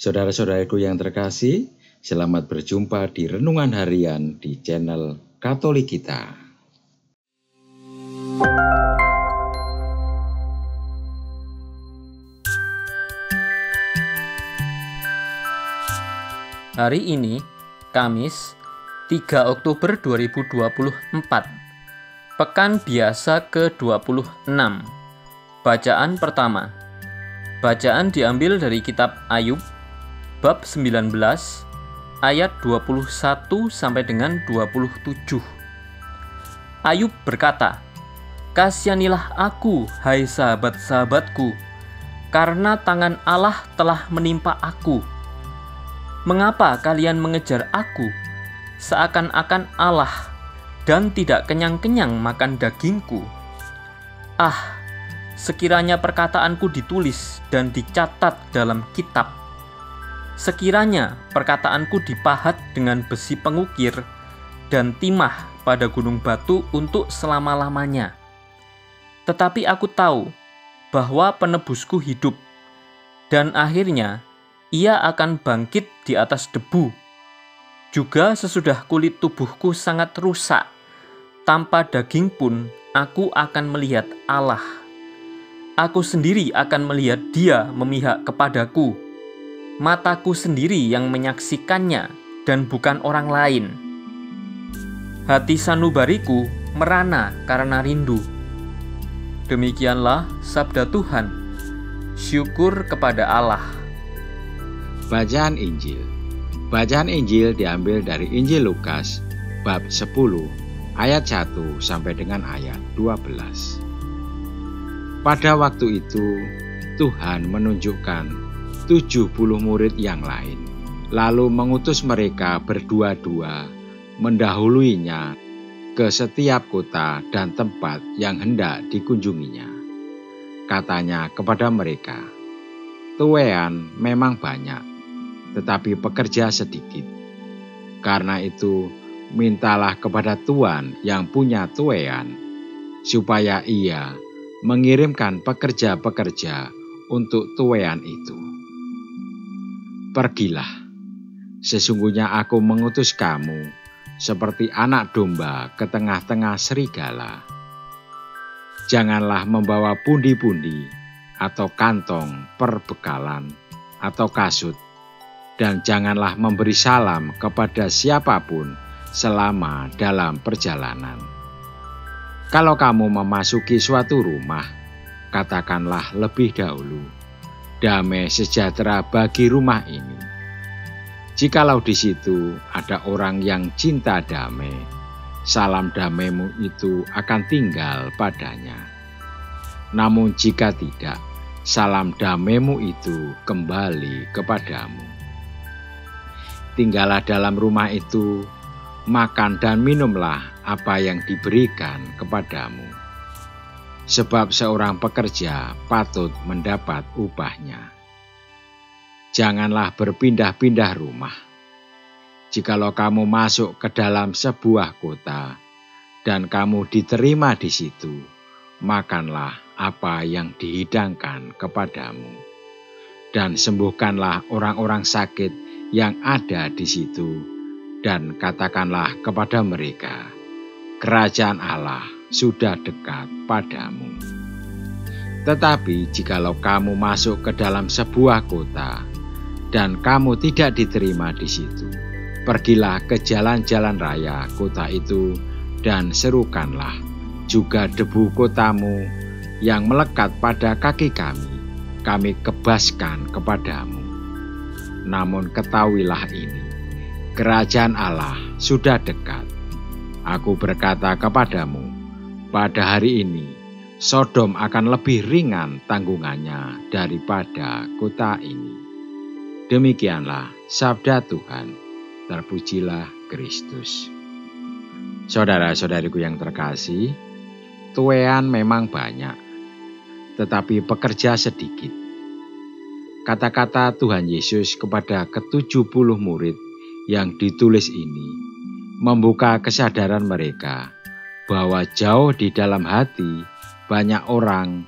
Saudara-saudaraku yang terkasih, selamat berjumpa di Renungan Harian di channel Katolik kita. Hari ini, Kamis, 3 Oktober 2024, Pekan Biasa ke-26. Bacaan pertama. Bacaan diambil dari kitab Ayub, bab 19, ayat 21 sampai dengan 27. Ayub berkata, "Kasihanilah aku, hai sahabat-sahabatku, karena tangan Allah telah menimpa aku. Mengapa kalian mengejar aku, seakan-akan Allah, dan tidak kenyang-kenyang makan dagingku? Ah, sekiranya perkataanku ditulis dan dicatat dalam kitab. Sekiranya perkataanku dipahat dengan besi pengukir dan timah pada gunung batu untuk selama-lamanya. Tetapi aku tahu bahwa penebusku hidup, dan akhirnya ia akan bangkit di atas debu. Juga sesudah kulit tubuhku sangat rusak, tanpa daging pun aku akan melihat Allah. Aku sendiri akan melihat Dia memihak kepadaku. Mataku sendiri yang menyaksikannya dan bukan orang lain. Hati sanubariku merana karena rindu." Demikianlah sabda Tuhan. Syukur kepada Allah. Bacaan Injil. Bacaan Injil diambil dari Injil Lukas bab 10 ayat 1 sampai dengan ayat 12. Pada waktu itu Tuhan menunjukkan 70 murid yang lain, lalu mengutus mereka berdua-dua mendahuluinya ke setiap kota dan tempat yang hendak dikunjunginya. Katanya kepada mereka, "Tuaian memang banyak, tetapi pekerja sedikit. Karena itu, mintalah kepada Tuan yang punya tuaian, supaya ia mengirimkan pekerja-pekerja untuk tuaian itu. Pergilah, sesungguhnya aku mengutus kamu seperti anak domba ke tengah-tengah serigala. Janganlah membawa pundi-pundi atau kantong perbekalan atau kasut, dan janganlah memberi salam kepada siapapun selama dalam perjalanan. Kalau kamu memasuki suatu rumah, katakanlah lebih dahulu, 'Damai sejahtera bagi rumah ini.' Jikalau di situ ada orang yang cinta damai, salam damaimu itu akan tinggal padanya. Namun jika tidak, salam damaimu itu kembali kepadamu. Tinggallah dalam rumah itu, makan dan minumlah apa yang diberikan kepadamu. Sebab seorang pekerja patut mendapat upahnya. Janganlah berpindah-pindah rumah. Jikalau kamu masuk ke dalam sebuah kota dan kamu diterima di situ, makanlah apa yang dihidangkan kepadamu, dan sembuhkanlah orang-orang sakit yang ada di situ, dan katakanlah kepada mereka, 'Kerajaan Allah sudah dekat padamu.' Tetapi jikalau kamu masuk ke dalam sebuah kota dan kamu tidak diterima di situ, pergilah ke jalan-jalan raya kota itu dan serukanlah juga debu kotamu yang melekat pada kaki kami kebaskan kepadamu. Namun ketahuilah ini, kerajaan Allah sudah dekat. Aku berkata kepadamu, pada hari ini Sodom akan lebih ringan tanggungannya daripada kota ini." Demikianlah sabda Tuhan. Terpujilah Kristus. Saudara-saudariku yang terkasih, tuaian memang banyak, tetapi pekerja sedikit. Kata-kata Tuhan Yesus kepada ke-70 murid yang ditulis ini membuka kesadaran mereka bahwa jauh di dalam hati banyak orang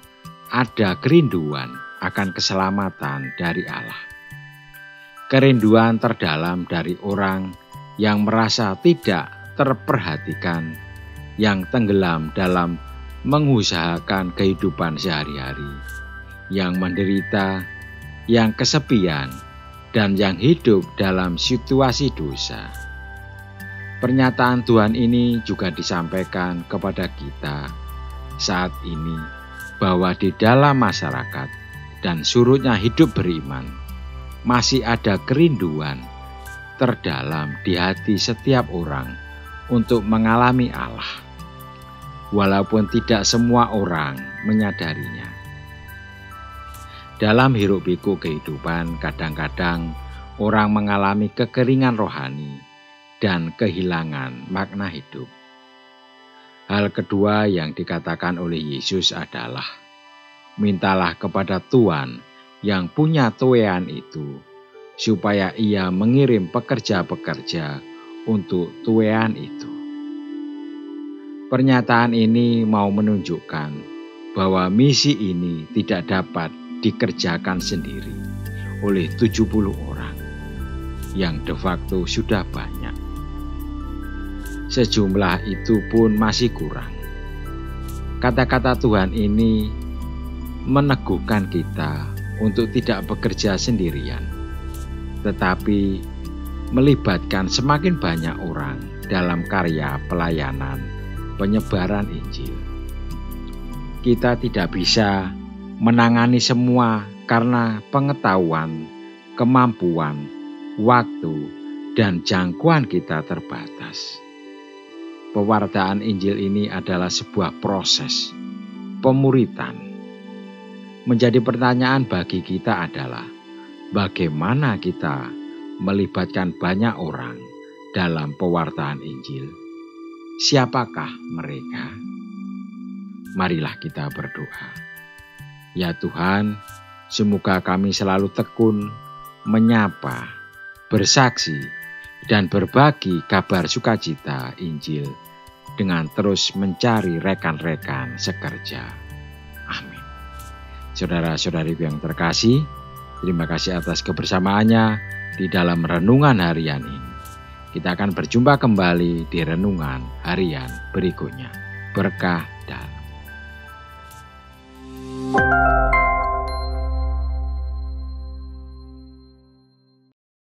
ada kerinduan akan keselamatan dari Allah. kerinduan terdalam dari orang yang merasa tidak terperhatikan, yang tenggelam dalam mengusahakan kehidupan sehari-hari, yang menderita, yang kesepian, dan yang hidup dalam situasi dosa. Pernyataan Tuhan ini juga disampaikan kepada kita saat ini bahwa di dalam masyarakat dan surutnya hidup beriman masih ada kerinduan terdalam di hati setiap orang untuk mengalami Allah, walaupun tidak semua orang menyadarinya. Dalam hiruk-pikuk kehidupan, kadang-kadang orang mengalami kekeringan rohani dan kehilangan makna hidup. Hal kedua yang dikatakan oleh Yesus adalah, mintalah kepada Tuhan yang punya tuean itu, supaya Ia mengirim pekerja-pekerja untuk tuean itu. Pernyataan ini mau menunjukkan bahwa misi ini tidak dapat dikerjakan sendiri oleh 70 orang yang de facto sudah banyak. Sejumlah itu pun masih kurang. Kata-kata Tuhan ini meneguhkan kita untuk tidak bekerja sendirian, tetapi melibatkan semakin banyak orang dalam karya pelayanan penyebaran Injil. Kita tidak bisa menangani semua karena pengetahuan, kemampuan, waktu, dan jangkauan kita terbatas. Pewartaan Injil ini adalah sebuah proses pemuritan. Menjadi pertanyaan bagi kita adalah, bagaimana kita melibatkan banyak orang dalam pewartaan Injil? Siapakah mereka? Marilah kita berdoa. Ya Tuhan, semoga kami selalu tekun menyapa, bersaksi, dan berbagi kabar sukacita Injil dengan terus mencari rekan-rekan sekerja. Amin. Saudara-saudari yang terkasih, terima kasih atas kebersamaannya di dalam renungan harian ini. Kita akan berjumpa kembali di renungan harian berikutnya. Berkah dalam.